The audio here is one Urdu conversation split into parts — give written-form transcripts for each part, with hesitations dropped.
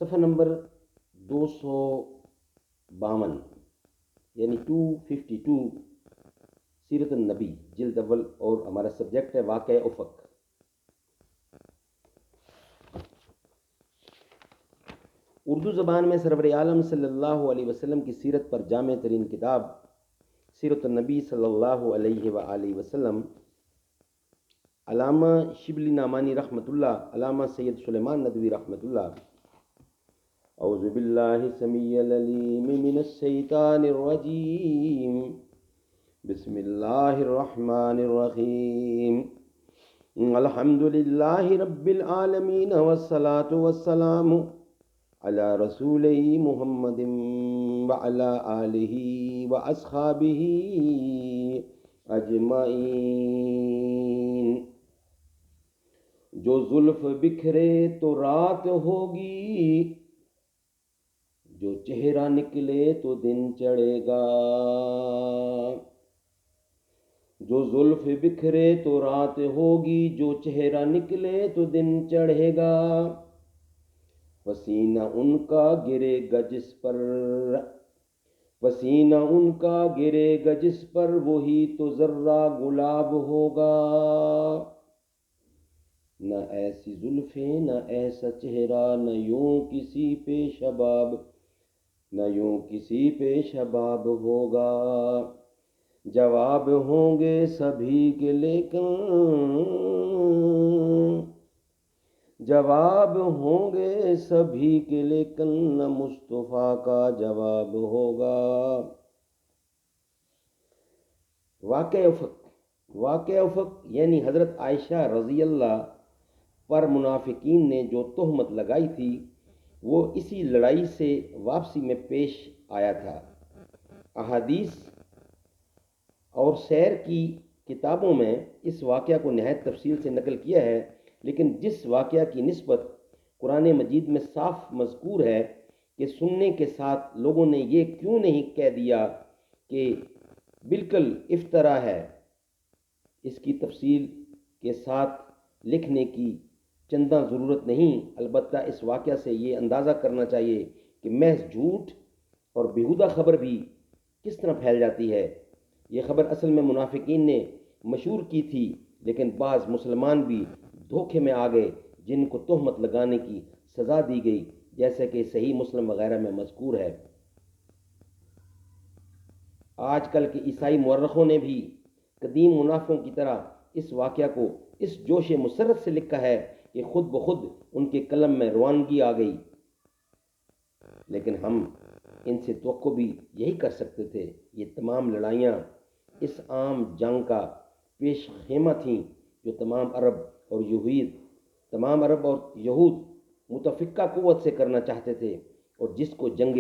صفحہ نمبر 252 یعنی 252 سیرت النبی جلد اول، اور ہمارا سبجیکٹ ہے واقعہ افق۔ اردو زبان میں سرور عالم صلی اللہ علیہ وسلم کی سیرت پر جامع ترین کتاب سیرت النبی صلی اللہ علیہ وآلہ وسلم، علامہ شبلی نعمانی رحمۃ اللہ، علامہ سید سلیمان ندوی رحمۃ اللہ۔ اعوذ باللہ السمیع العلیم من الشیطان الرجیم، بسم اللہ الرحمن الرحیم، الحمد للہ رب العالمین والصلاة والسلام علی رسول محمد وعلی آلہ واصحابہ اجمعین۔ جو زلف بکھرے تو رات ہوگی، جو چہرہ نکلے تو دن چڑھے گا۔ جو زلف بکھرے تو رات ہوگی، جو چہرہ نکلے تو دن چڑھے گا۔ پسینہ ان کا گرے گا جس پر، پسینہ ان کا گرے گا جس پر، وہی تو ذرہ گلاب ہوگا۔ نہ ایسی زلفیں نہ ایسا چہرہ، نہ یوں کسی پہ شباب، نہ یوں کسی پہ شباب ہوگا۔ جواب ہوں گے سبھی کے لیکن، جواب ہوں گے سبھی کے لیکن، نہ مصطفیٰ کا جواب ہوگا۔ واقعہ افق، واقعہ افق یعنی حضرت عائشہ رضی اللہ پر منافقین نے جو تہمت لگائی تھی، وہ اسی لڑائی سے واپسی میں پیش آیا تھا۔ احادیث اور سیر کی کتابوں میں اس واقعہ کو نہایت تفصیل سے نقل کیا ہے، لیکن جس واقعہ کی نسبت قرآن مجید میں صاف مذکور ہے کہ سننے کے ساتھ لوگوں نے یہ کیوں نہیں کہہ دیا کہ بالکل افطرا ہے، اس کی تفصیل کے ساتھ لکھنے کی چنداں ضرورت نہیں۔ البتہ اس واقعہ سے یہ اندازہ کرنا چاہیے کہ محض جھوٹ اور بیہودہ خبر بھی کس طرح پھیل جاتی ہے۔ یہ خبر اصل میں منافقین نے مشہور کی تھی، لیکن بعض مسلمان بھی دھوکے میں آ گئے جن کو تہمت لگانے کی سزا دی گئی، جیسے کہ صحیح مسلم وغیرہ میں مذکور ہے۔ آج کل کے عیسائی مورخوں نے بھی قدیم منافقوں کی طرح اس واقعہ کو اس جوش مسرت سے لکھا ہے کہ خود بخود ان کے قلم میں روانگی آ گئی، لیکن ہم ان سے توقع بھی یہی کر سکتے تھے۔ یہ تمام لڑائیاں اس عام جنگ کا پیش خیمہ تھیں جو تمام عرب اور یہود متفقہ قوت سے کرنا چاہتے تھے، اور جس کو جنگ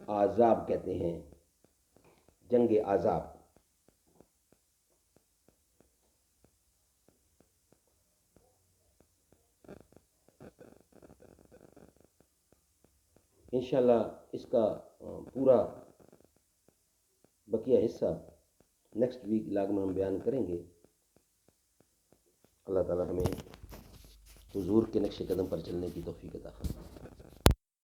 احزاب کہتے ہیں، جنگ احزاب۔ انشاءاللہ اس کا پورا بقیہ حصہ نیکسٹ ویک لاگ میں ہم بیان کریں گے۔ اللہ تعالی ہمیں حضور کے نقش قدم پر چلنے کی توفیق عطا فرمائے۔